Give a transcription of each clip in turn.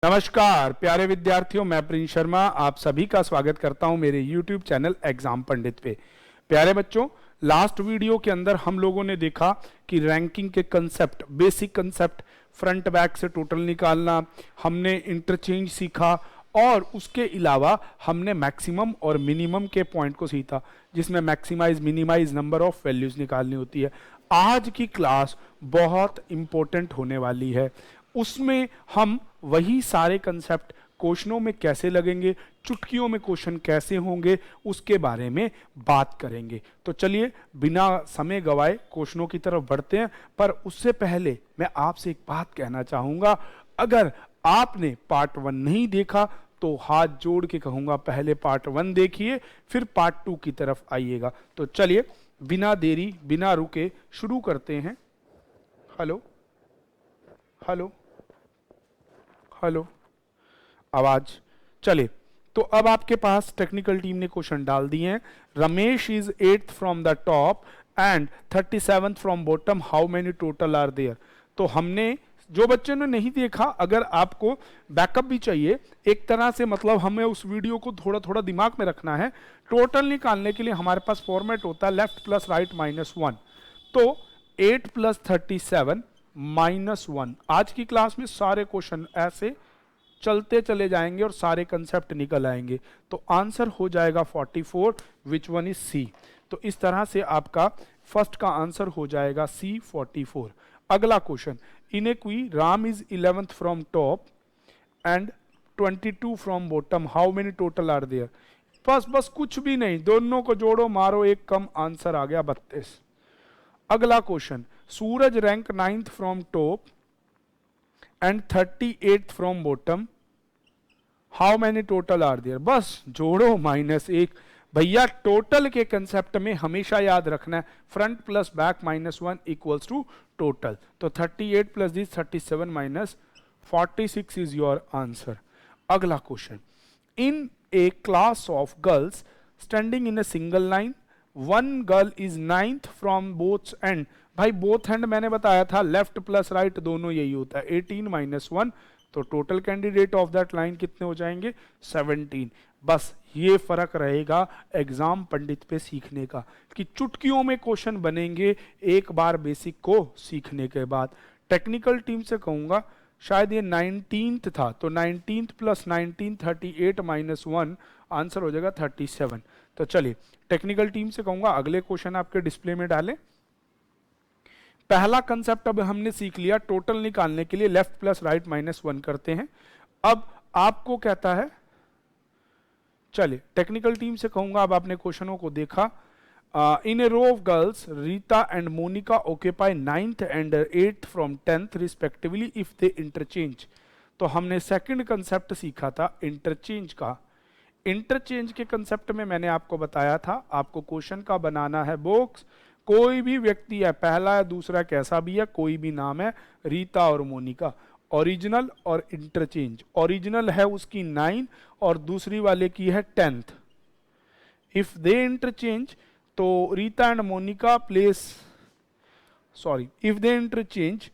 नमस्कार प्यारे विद्यार्थियों, मैं प्रिंस शर्मा आप सभी का स्वागत करता हूं मेरे YouTube चैनल एग्जाम पंडित पे। प्यारे बच्चों, लास्ट वीडियो के अंदर हम लोगों ने देखा कि रैंकिंग के concept, basic concept, front back से टोटल निकालना, हमने इंटरचेंज सीखा और उसके अलावा हमने मैक्सिमम और मिनिमम के पॉइंट को सीखा, जिसमें maximize minimize number of values निकालनी होती है। आज की क्लास बहुत इंपॉर्टेंट होने वाली है। उसमें हम वही सारे कंसेप्ट क्वेश्चनों में कैसे लगेंगे, चुटकियों में क्वेश्चन कैसे होंगे, उसके बारे में बात करेंगे। तो चलिए बिना समय गवाए क्वेश्चनों की तरफ बढ़ते हैं। पर उससे पहले मैं आपसे एक बात कहना चाहूंगा, अगर आपने पार्ट 1 नहीं देखा तो हाथ जोड़ के कहूंगा पहले पार्ट 1 देखिए, फिर पार्ट 2 की तरफ आइएगा। तो चलिए बिना देरी बिना रुके शुरू करते हैं। हेलो हेलो हेलो, आवाज चले। तो अब आपके पास टेक्निकल टीम ने क्वेश्चन डाल दिए हैं। Ramesh is 8th from the top and 37th from bottom, how many total are there. तो हमने, जो बच्चे ने नहीं देखा, अगर आपको बैकअप भी चाहिए एक तरह से, मतलब हमें उस वीडियो को थोड़ा थोड़ा दिमाग में रखना है। टोटल निकालने के लिए हमारे पास फॉर्मेट होता है लेफ्ट प्लस राइट -1। तो 8 + 37 -1। आज की क्लास में सारे क्वेश्चन ऐसे चलते चले जाएंगे और सारे कंसेप्ट निकल आएंगे। तो आंसर हो जाएगा 44, विच वन इज सी। तो इस तरह से आपका फर्स्ट का आंसर हो जाएगा सी 44। अगला question, in a queue Ram is 11th from top and 22 from bottom, how many total are there. बस कुछ भी नहीं, दोनों को जोड़ो मारो एक कम, आंसर आ गया 32। अगला question, Suraj rank 9th from top and 38th from bottom, how many total are there. बस जोड़ो -1। भैया टोटल के कंसेप्ट में हमेशा याद रखना है front plus back -1 equals to total. तो 38 + दिस 37 - 46 इज योर आंसर। अगला question, in a class of girls standing in a single line, one girl is 9th from both end. भाई बोथ हैंड मैंने बताया था लेफ्ट प्लस राइट दोनों यही होता है, 18 - 1। तो total candidate of that line कितने हो जाएंगे, 17। बस ये फर्क रहेगा एग्जाम पंडित पे सीखने का, कि चुटकियों में क्वेश्चन बनेंगे एक बार बेसिक को सीखने के बाद। टेक्निकल टीम से कहूंगा, शायद ये 19th था, तो 19th + 19 38 - 1 आंसर हो जाएगा 37। तो चलिए टेक्निकल टीम से कहूंगा अगले क्वेश्चन आपके डिस्प्ले में डालें। पहला कंसेप्ट अब हमने सीख लिया, टोटल निकालने के लिए लेफ्ट प्लस राइट -1 करते हैं। अब आपको कहता है, चलिए टेक्निकल टीम से कहूंगा, अब आपने क्वेश्चनों को देखा। In a row of girls Rita and Monika occupy 9th and 8th from 10th respectively if they interchange. तो हमने सेकंड कंसेप्ट सीखा था इंटरचेंज का। इंटरचेंज के कंसेप्ट में मैंने आपको बताया था, आपको क्वेश्चन का बनाना है बॉक्स, कोई भी व्यक्ति है, पहला या दूसरा कैसा भी है, कोई भी नाम है, रीता और मोनिका, ओरिजिनल और इंटरचेंज। ओरिजिनल है उसकी 9 और दूसरी वाले की है 10th। इफ दे इंटरचेंज, तो Rita and Monika if they interchange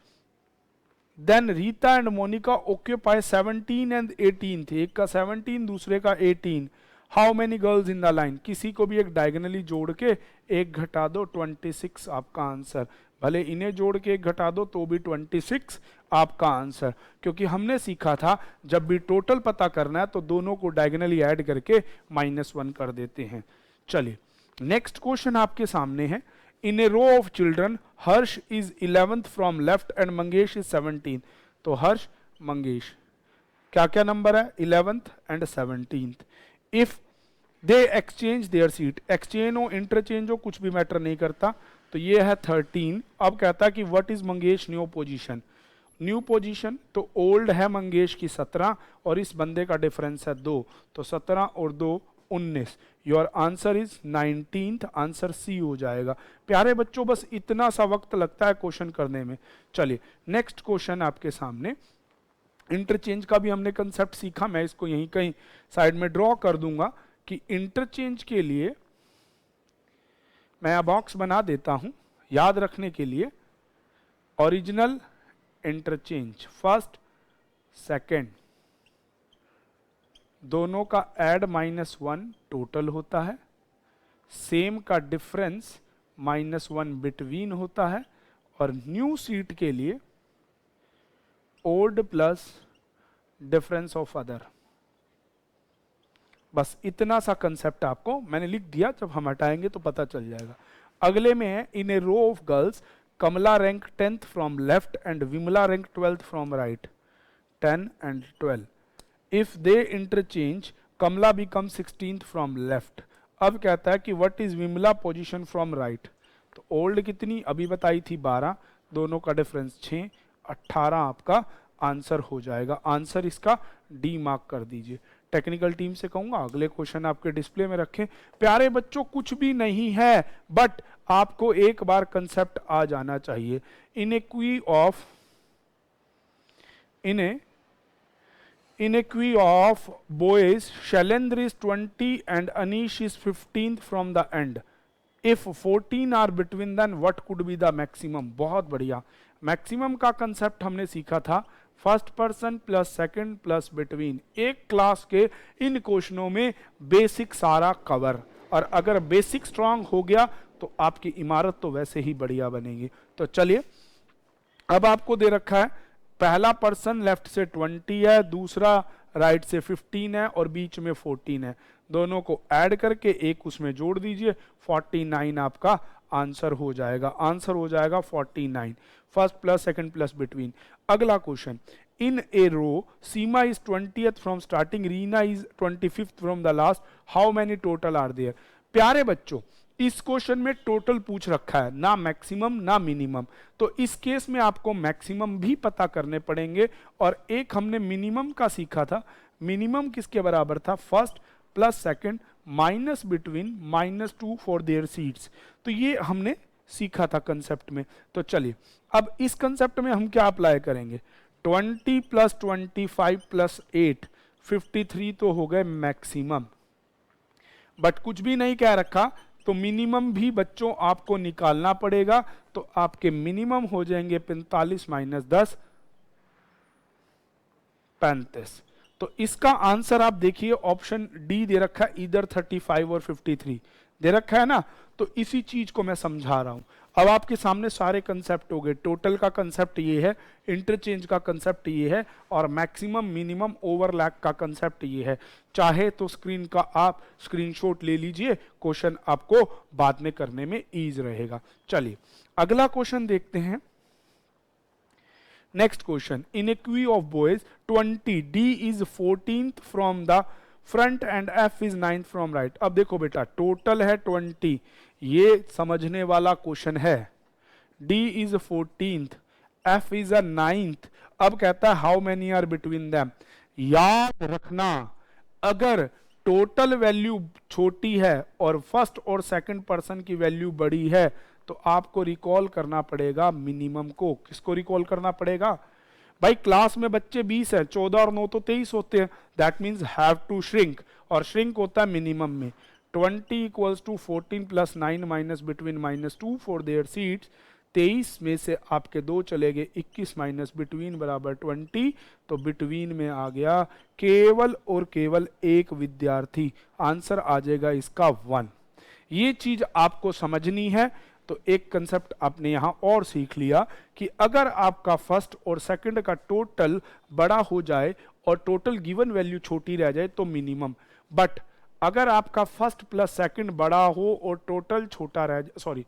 then Rita and Monika occupy 17 and 18th। एक का 17 दूसरे का 18। How many girls in the line. किसी को भी एक डायगोनली जोड़ के एक घटा दो, 26 आपका आंसर। भले इन्हें जोड़ के एक घटा दो तो भी 26 आपका आंसर। क्योंकि हमने सीखा था जब भी टोटल पता करना है तो दोनों को डायगोनली ऐड करके -1 कर देते हैं। चलिए नेक्स्ट क्वेश्चन आपके सामने है, in a row of children Harsh is 11th from left and Mangesh is 17। तो हर्ष मंगेश क्या क्या नंबर है, 11th and 17th। If they exchange their seat, exchange हो इंटरचेंज हो कुछ भी मैटर नहीं करता। तो ये है 13। अब कहता है कि what is Mangesh new position. New position तो ओल्ड है मंगेश की 17 और इस बंदे का डिफरेंस है 2। तो 17 और 2 19। Your answer is 19th, answer C हो जाएगा। प्यारे बच्चों बस इतना सा वक्त लगता है क्वेश्चन करने में। चलिए नेक्स्ट क्वेश्चन आपके सामने, इंटरचेंज का भी हमने कंसेप्ट सीखा। मैं इसको यहीं कहीं साइड में ड्रॉ कर दूंगा कि इंटरचेंज के लिए मैं बॉक्स बना देता हूं याद रखने के लिए। ओरिजिनल इंटरचेंज फर्स्ट सेकंड, दोनों का ऐड -1 टोटल होता है, सेम का डिफरेंस -1 बिटवीन होता है, और न्यू सीट के लिए odd plus difference of other. बस इतना सा कंसेप्ट आपको मैंने लिख दिया, जब हम हटाएंगे तो पता चल जाएगा। अगले में है, in a row of girls Kamla rank 10th from left and Vimla rank 12th from right, 10 and 12. If they interchange, Kamla become 16th from left. अब कहता है कि what is Vimla position from right. तो ओल्ड कितनी अभी बताई थी 12, दोनों का डिफरेंस 6, 18 आपका आंसर हो जाएगा। आंसर इसका डी मार्क कर दीजिए। टेक्निकल टीम से कहूंगा अगले क्वेश्चन आपके डिस्प्ले में रखें। प्यारे बच्चों कुछ भी नहीं है, बट आपको एक बार कंसेप्ट आ जाना चाहिए। इनइक्वी of boys, Shailendra is 20 and Anish is 15th from the end. If 14 are between, then what could be the maximum? बहुत बढ़िया। मैक्सिमम का कंसेप्ट हमने सीखा था first person plus second plus between. एक क्लास के इन क्वेश्चनों में बेसिक सारा कवर, और अगर बेसिक स्ट्रांग हो गया तो आपकी इमारत तो वैसे ही बढ़िया बनेगी। तो चलिए, अब आपको दे रखा है पहला पर्सन लेफ्ट से 20 है, दूसरा राइट से 15 है, और बीच में 14 है। दोनों को ऐड करके एक उसमें जोड़ दीजिए, 49 आपका आंसर हो जाएगा। आंसर हो जाएगा 49, first plus second plus between. अगला question, in a row Seema is 20th from starting, Reena is 25th from the last, how many total are there. प्यारे बच्चों, इस क्वेश्चन में टोटल पूछ रखा है, ना मैक्सिमम ना मिनिमम। तो इस केस में आपको मैक्सिमम भी पता करने पड़ेंगे, और एक हमने मिनिमम का सीखा था। मिनिमम किसके बराबर था? First plus second minus between -2 for their seats. तो ये हमने सीखा था कंसेप्ट में। तो चलिए, अब इस कंसेप्ट में हम क्या अप्लाई करेंगे? 20 + 25 + 8 53 तो हो गए मैक्सिमम, बट कुछ भी नहीं कह रखा, तो मिनिमम भी बच्चों आपको निकालना पड़ेगा। तो आपके मिनिमम हो जाएंगे 45 - 10 35। तो इसका आंसर आप देखिए ऑप्शन डी दे रखा है, इधर 35 और 53 दे रखा है ना। तो इसी चीज को मैं समझा रहा हूं। अब आपके सामने सारे कंसेप्ट हो गए। टोटल का कंसेप्ट ये है, इंटरचेंज का कंसेप्ट ये है, और मैक्सिमम मिनिमम ओवरलैप का कंसेप्ट ये है। चाहे तो स्क्रीन का आप स्क्रीनशॉट ले लीजिए, क्वेश्चन आपको बाद में करने में ईज रहेगा। चलिए अगला क्वेश्चन देखते हैं। Next question, in a queue of boys 20, D is 14th from the front end F is 9th from right. अब देखो बेटा, टोटल है 20, ये समझने वाला क्वेश्चन है। D is 14th, F is 9th। अब कहता है how many are between them. याद रखना, अगर टोटल वैल्यू छोटी है और फर्स्ट और सेकंड पर्सन की वैल्यू बड़ी है, तो आपको रिकॉल करना पड़ेगा मिनिमम को। किसको रिकॉल करना पड़ेगा? भाई क्लास में बच्चे 20 है, 14 और 9 तो 23 होते हैं। That means have to shrink, और श्रिंक होता है मिनिमम में। 20 = 14 + 9 minus between -2 for their seats. 23 में से आपके 2 चले गए, 21 माइनस बिटवीन बराबर 20। तो बिटवीन में आ गया केवल और केवल एक विद्यार्थी। आंसर आ जाएगा इसका 1। ये चीज आपको समझनी है। तो एक कंसेप्ट आपने यहां और सीख लिया कि अगर आपका फर्स्ट और सेकंड का टोटल बड़ा हो जाए और टोटल गिवन वैल्यू छोटी रह जाए तो मिनिमम, बट अगर आपका फर्स्ट प्लस सेकंड बड़ा हो और टोटल छोटा रह जाए, सॉरी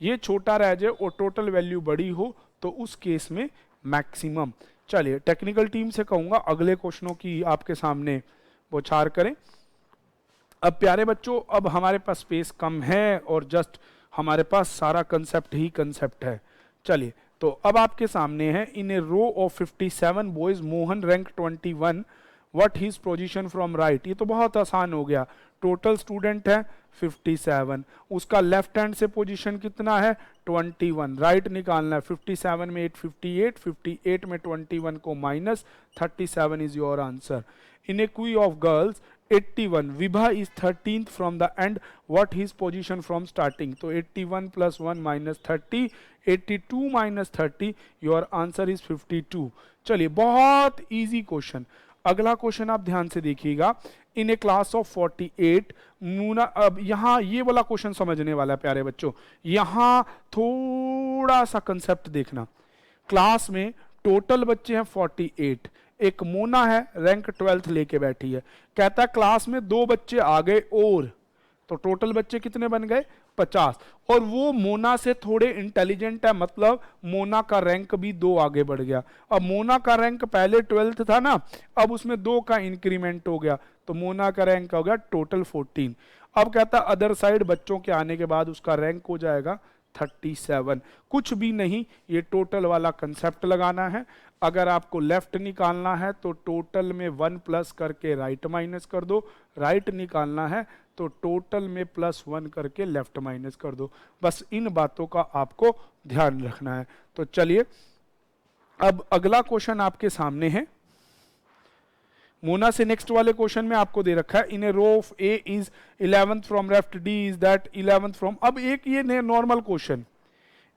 ये छोटा रह जाए और टोटल वैल्यू बड़ी हो, तो उस केस में मैक्सिमम। चलिए टेक्निकल टीम से कहूंगा अगले क्वेश्चनों की आपके सामने बौछार करें। अब प्यारे बच्चों, अब हमारे पास स्पेस कम है और जस्ट हमारे पास सारा कंसेप्ट ही कंसेप्ट है। चलिए, तो अब आपके सामने है, in a row of 57 boys Mohan rank 21, what his position from right. ये तो बहुत आसान हो गया। टोटल स्टूडेंट है 57, उसका लेफ्ट हैंड से पोजीशन कितना है 21, राइट निकालना है। 57 में 8 58, 58 में 21 को minus 37 is your answer. In a queue of girls 81, Vibha is 13th from the and, what his position from starting. तो 81 + 1 - 30, 82 - 30, योर आंसर इज 52। चलिए बहुत इजी क्वेश्चन। अगला क्वेश्चन आप ध्यान से देखिएगा, इन ए क्लास ऑफ 48 मूना। अब यहां ये वाला क्वेश्चन समझने वाला है प्यारे बच्चों, यहां थोड़ा सा कंसेप्ट देखना। क्लास में टोटल बच्चे हैं 48, एक मोना है रैंक 12th लेके बैठी है, कहता है क्लास में 2 बच्चे आ गए और, तो टोटल बच्चे कितने बन गए 50, और वो मोना से थोड़े इंटेलिजेंट है, मतलब मोना का रैंक भी 2 आगे बढ़ गया। अब मोना का रैंक पहले 12th था ना, अब उसमें 2 का इंक्रीमेंट हो गया, तो मोना का रैंक हो गया टोटल 14। अब कहता अदर साइड बच्चों के आने के बाद उसका रैंक हो जाएगा 37। कुछ भी नहीं, ये टोटल वाला कंसेप्ट लगाना है। अगर आपको लेफ्ट निकालना है तो टोटल में 1 प्लस करके राइट माइनस कर दो, राइट निकालना है तो टोटल में +1 करके लेफ्ट माइनस कर दो। बस इन बातों का आपको ध्यान रखना है। तो चलिए अब अगला क्वेश्चन आपके सामने है। मोना से नेक्स्ट वाले क्वेश्चन में आपको दे रखा है, in a row of A is 11th from left, D is that 11th from. अब एक ये नॉर्मल क्वेश्चन,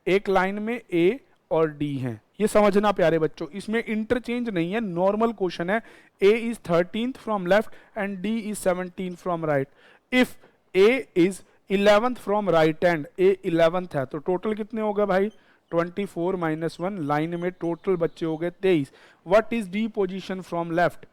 एक लाइन में ए और डी हैं, ये समझना प्यारे बच्चों, इसमें इंटरचेंज नहीं है, नॉर्मल क्वेश्चन है। A is 13th from left and D is 17th from right. If A is 11th from right and A 11th है, तो टोटल कितने हो गए भाई 24 - 1, लाइन में टोटल बच्चे हो गए 23। What is D position from left,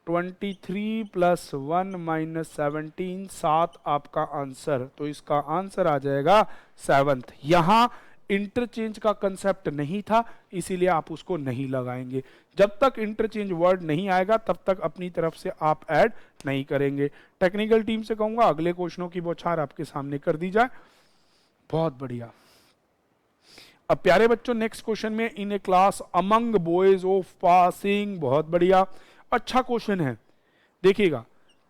23 + 1 - 17, 7 आपका आंसर, तो इसका आंसर आ जाएगा 7th। यहां इंटरचेंज का कंसेप्ट नहीं था, इसीलिए आप उसको नहीं लगाएंगे। जब तक इंटरचेंज वर्ड नहीं आएगा तब तक अपनी तरफ से आप ऐड नहीं करेंगे। टेक्निकल टीम से कहूंगा अगले क्वेश्चनों की बौछार आपके सामने कर दी जाए। बहुत बढ़िया। अब प्यारे बच्चों नेक्स्ट क्वेश्चन में, in a class among boys of passing, बहुत बढ़िया, अच्छा क्वेश्चन है। देखिएगा,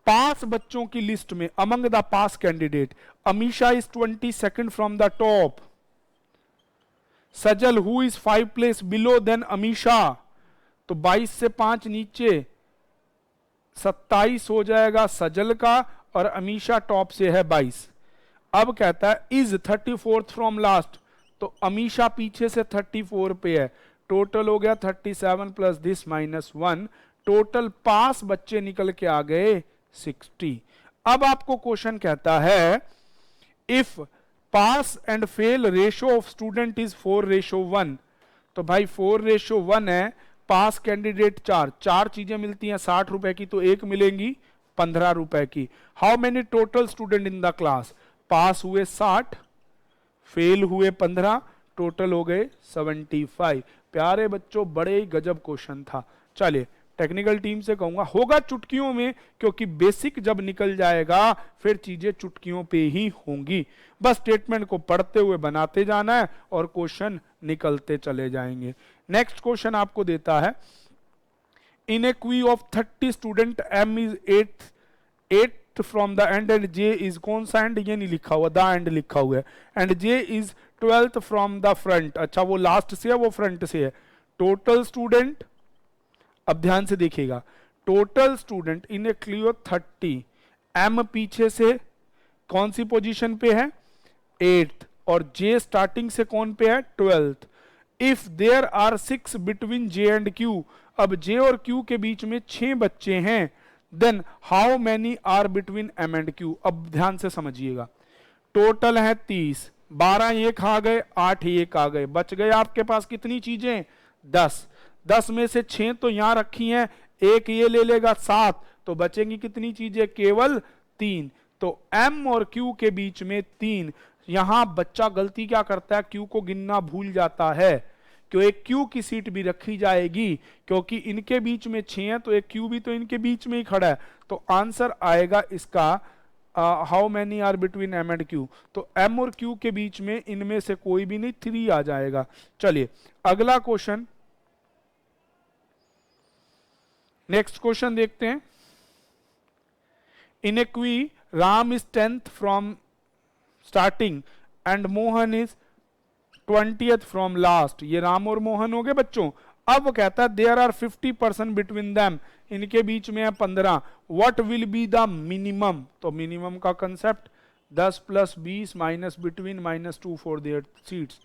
पास बच्चों की लिस्ट में among the pass candidate, Amisha is 22nd from the top, Sajal who is 5 place below than Amisha, तो 22 से 5 नीचे 27 हो जाएगा सजल का, और अमीशा टॉप से है 22। अब कहता है इज 34th फ्रॉम लास्ट, तो अमीशा पीछे से 34 पे है, टोटल हो गया 37 प्लस दिस -1, टोटल पास बच्चे निकल के आ गए 60। अब आपको क्वेश्चन कहता है if pass and fail ratio of student is 4:1, तो भाई 4:1 है, पास कैंडिडेट 4 चीजें मिलती हैं 60 रुपए की, तो एक मिलेंगी 15 रुपए की। How many total student in the class, pass हुए 60, फेल हुए 15, टोटल हो गए 75। प्यारे बच्चों बड़े ही गजब क्वेश्चन था। चलिए टेक्निकल टीम से कहूंगा होगा चुटकियों में, क्योंकि बेसिक जब निकल जाएगा फिर चीजें चुटकियों पे ही होंगी। बस स्टेटमेंट को पढ़ते हुए बनाते जाना है और क्वेश्चन निकलते चले जाएंगे। नेक्स्ट क्वेश्चन आपको देता है, in a queue of 30 student M is 8th from the end and J is, कौन सा एंड, ये नहीं लिखा हुआ, द एंड लिखा हुआ है, and J is 12th from the front. अच्छा वो लास्ट से है वो फ्रंट से है। टोटल स्टूडेंट, अब ध्यान से देखिएगा, total student in a clear 30, M पीछे से कौन सी पोजीशन पे है 8th, और जे स्टार्टिंग से कौन पे है 12th। If there are 6 between J and Q, अब जे और क्यू के बीच में 6 बच्चे हैं, then how many are between M and Q. अब ध्यान से समझिएगा, टोटल है 30, 12 ये खा गए, 8 ये खा गए, बच गए आपके पास कितनी चीजें 10। 10 में से 6 तो यहां रखी हैं, एक ये ले लेगा 7, तो बचेंगी कितनी चीजें केवल 3। तो m और q के बीच में 3। यहां बच्चा गलती क्या करता है, q को गिनना भूल जाता है, क्यों एक q की सीट भी रखी जाएगी, क्योंकि इनके बीच में 6 है तो एक q भी तो इनके बीच में ही खड़ा है। तो आंसर आएगा इसका how many are between m and q, तो m और q के बीच में इनमें से कोई भी नहीं, 3 आ जाएगा। चलिए अगला क्वेश्चन, नेक्स्ट क्वेश्चन देखते हैं। इन a queue Ram is 10th from starting and Mohan is 20th from last, ये राम और मोहन हो गए बच्चों। अब वो कहता है देयर आर 50% बिटवीन देम, इनके बीच में है 15, what will be the minimum, तो मिनिमम का concept 10 + 20 minus between -2 for their seats,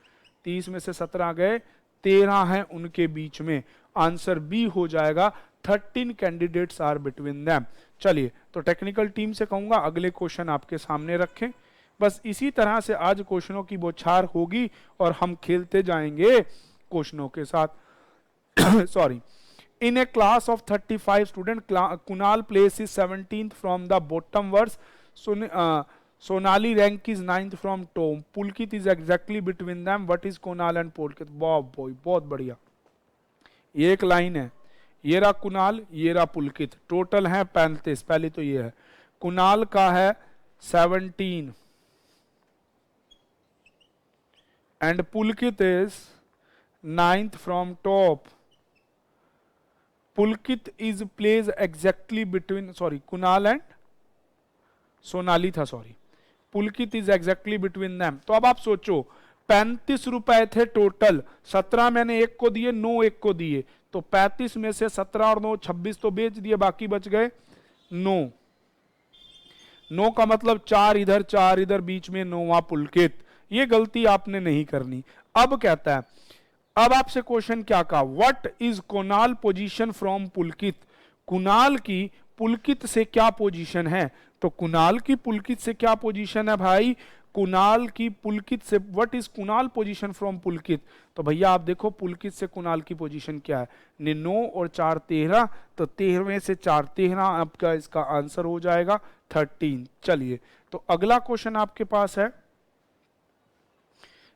30 में से 17 गए, 13 हैं उनके बीच में, आंसर बी हो जाएगा 13 कैंडिडेट्स आर बिटवीन देम। चलिए, तो टेक्निकल टीम से कहूंगा अगले क्वेश्चन आपके सामने रखें। बस इसी तरह से आज क्वेश्चनों की बौछार होगी और हम खेलते जाएंगे क्वेश्चनों के साथ। Sorry. In a class of 35 students, Kunal places 17th from the bottom verse. Sonali rank is 9th from top. Pulkit is exactly between them. What is Kunal and Pulkit? बहुत बढ़िया। ये एक लाइन है, ये रहा कुणाल, ये रहा पुलकित। टोटल है 35। पहले तो ये है, कुणाल का है 17 and Pulkit is 9th from top. Pulkit is place exactly between, sorry Kunal and Sonali था, sorry. Pulkit is exactly between them. तो अब आप सोचो 35 रुपए थे टोटल, 17 मैंने एक को दिए, 9 एक को दिए, तो 35 में से 17 और 9 26 तो बेच दिए, बाकी बच गए 9। 9 का मतलब 4 इधर 4 इधर, बीच में 9वां पुलकित। ये गलती आपने नहीं करनी। अब कहता है, अब आपसे क्वेश्चन क्या कहा, what is Kunal position from Pulkit. Kunal की पुलकित से क्या पोजीशन है। तो कुणाल की पुलकित से क्या पोजीशन है भाई, कुणाल की पुलकित से, what is Kunal position from Pulkit. तो भैया आप देखो पुलकित से कुणाल की पोजीशन क्या है, 9 और 4 13, तो 13 से 4 13, आपका इसका आंसर हो जाएगा 13। चलिए, तो अगला क्वेश्चन आपके पास है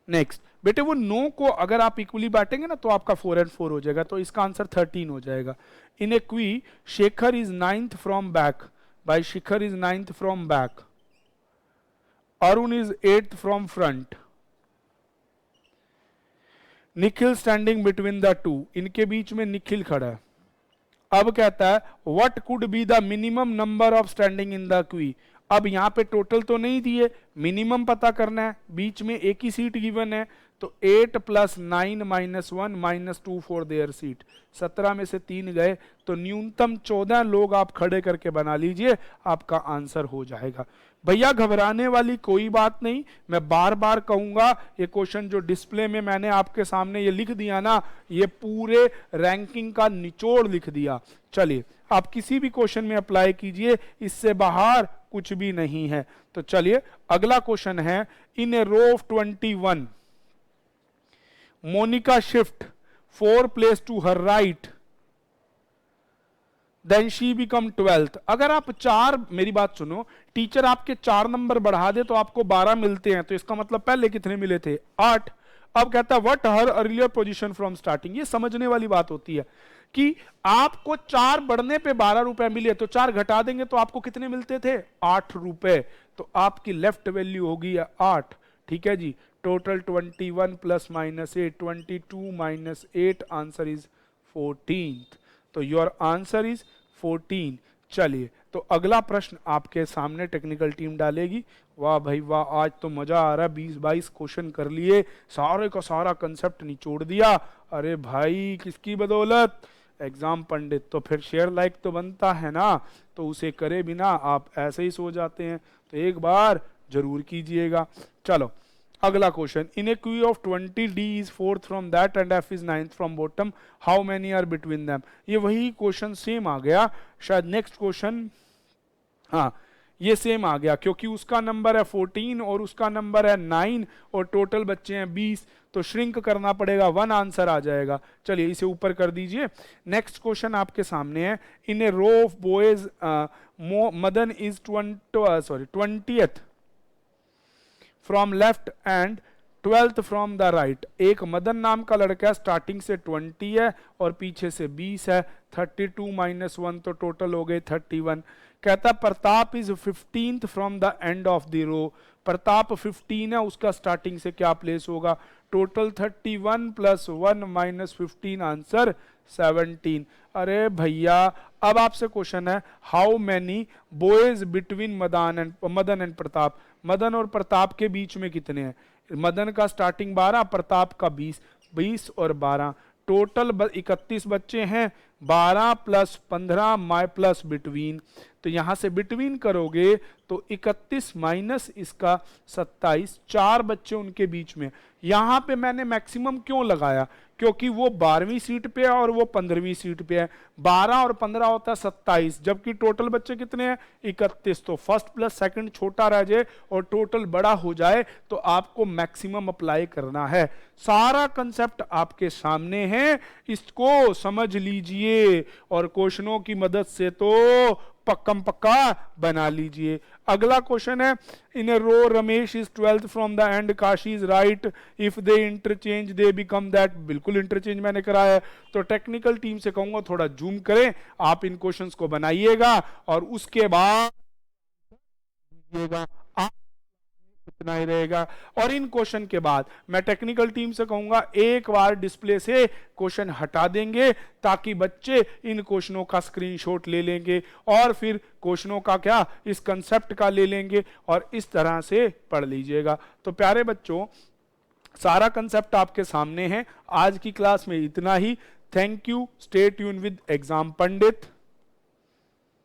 नेक्स्ट। बेटे वो 9 को अगर आप इक्वली बांटेंगे ना तो आपका 4 and 4 हो जाएगा, तो इसका आंसर 13 हो जाएगा। In a queue Shekhar is 9th from back, by Shekhar is 9th from back, Arun is 8th from front, Nikhil standing between the two, इनके बीच में निखिल खड़ा है। अब कहता है what could be the minimum number of standing in the queue. अब यहां पे टोटल तो नहीं दिए, मिनिमम पता करना है, बीच में एक ही सीट गिवन है, तो 8 + 9 - 1 - 2 फॉर देयर सीट। 17 में से 3 गए, तो न्यूनतम 14 लोग आप खड़े करके बना लीजिए, आपका आंसर हो जाएगा। भैया घबराने वाली कोई बात नहीं, मैं बार बार कहूंगा, ये क्वेश्चन जो डिस्प्ले में मैंने आपके सामने ये लिख दिया ना, ये पूरे रैंकिंग का निचोड़ लिख दिया। चलिए, आप किसी भी क्वेश्चन में अप्लाई कीजिए, इससे बाहर कुछ भी नहीं है। तो चलिए अगला क्वेश्चन है, in a row of 21 Monica shift 4 place to her right, then she become 12th। अगर आप 4, मेरी बात सुनो, टीचर आपके 4 नंबर बढ़ा दे तो आपको 12 मिलते हैं, तो इसका मतलब पहले कितने मिले थे, 8। अब कहता है what her earlier position from starting. ये समझने वाली बात होती है कि आपको 4 बढ़ने पे 12 रुपए मिले, तो 4 घटा देंगे तो आपको कितने मिलते थे, 8 रुपए। तो आपकी लेफ्ट वैल्यू होगी 8। ठीक है जी, टोटल 21 + -8, 22 - 8, आंसर इज 14th। तो योर आंसर इज 14। चलिए, तो अगला प्रश्न आपके सामने टेक्निकल टीम डालेगी। वाह भाई वाह, आज तो मजा आ रहा है, 20-22 क्वेश्चन कर लिए, सारे का सारा कंसेप्ट निचोड़ दिया। अरे भाई किसकी बदौलत, एग्जाम पंडित। तो फिर शेयर लाइक तो बनता है ना, तो उसे करे बिना आप ऐसे ही सो जाते हैं, तो एक बार जरूर कीजिएगा। चलो अगला question, in a queue of 20 D is 4th from that end F is 9th from bottom, how many are between them. ये वही क्वेश्चन सेम आ गया, शायद नेक्स्ट क्वेश्चन, हाँ ये सेम आ गया, क्योंकि उसका नंबर है 14 और उसका नंबर है 9 और टोटल बच्चे हैं 20, तो श्रिंक करना पड़ेगा, 1 आंसर आ जाएगा। चलिए इसे ऊपर कर दीजिए। नेक्स्ट क्वेश्चन आपके सामने है, in a row of boys Madan is 20th from left and 12th from the right. एक मदन नाम का लड़का स्टार्टिंग से 20 है और पीछे से 20 है, 32 - 1 तो टोटल हो गए 31। कहता Pratap is 15th from the end of the row. Pratap 15 है, उसका स्टार्टिंग से क्या प्लेस होगा, टोटल 31 + 1 - 15, आंसर 17। अरे भैया अब आपसे क्वेश्चन है, how many boys between Madan and Pratap. Madan और प्रताप के बीच में कितने हैं, मदन का स्टार्टिंग 12, प्रताप का 20, 20 और 12 टोटल 31 बच्चे हैं, 12 + 15 प्लस बिटवीन, तो यहां से बिटवीन करोगे तो 31 माइनस इसका 27, 4 बच्चे उनके बीच में। यहां पे मैंने मैक्सिमम क्यों लगाया, क्योंकि वो 12वीं सीट पे है और वो 15वीं सीट पे है। 12 और 15 होता है 27, जबकि टोटल बच्चे कितने हैं 31। तो फर्स्ट प्लस सेकंड छोटा रह जाए और टोटल बड़ा हो जाए तो आपको मैक्सिमम अप्लाई करना है। सारा कंसेप्ट आपके सामने है, इसको समझ लीजिए और क्वेश्चनों की मदद से तो पक्कम पक्का बना लीजिए। अगला क्वेश्चन है, in a row Ramesh is 12th from the end Kashi is right, if they interchange they become that. बिल्कुल इंटरचेंज मैंने कराया है, तो टेक्निकल टीम से कहूंगा थोड़ा जूम करें, आप इन क्वेश्चंस को बनाइएगा और उसके बाद इतना ही रहेगा। और इन क्वेश्चन के बाद मैं टेक्निकल टीम से कहूंगा एक बार डिस्प्ले से क्वेश्चन हटा देंगे ताकि बच्चे इन क्वेश्चनों का स्क्रीनशॉट ले लेंगे और फिर क्वेश्चनों का क्या इस कंसेप्ट का ले लेंगे और इस तरह से पढ़ लीजिएगा। तो प्यारे बच्चों, सारा कंसेप्ट आपके सामने है। आज की क्लास में इतना ही। Thank you. Stay tune with exam Pandit.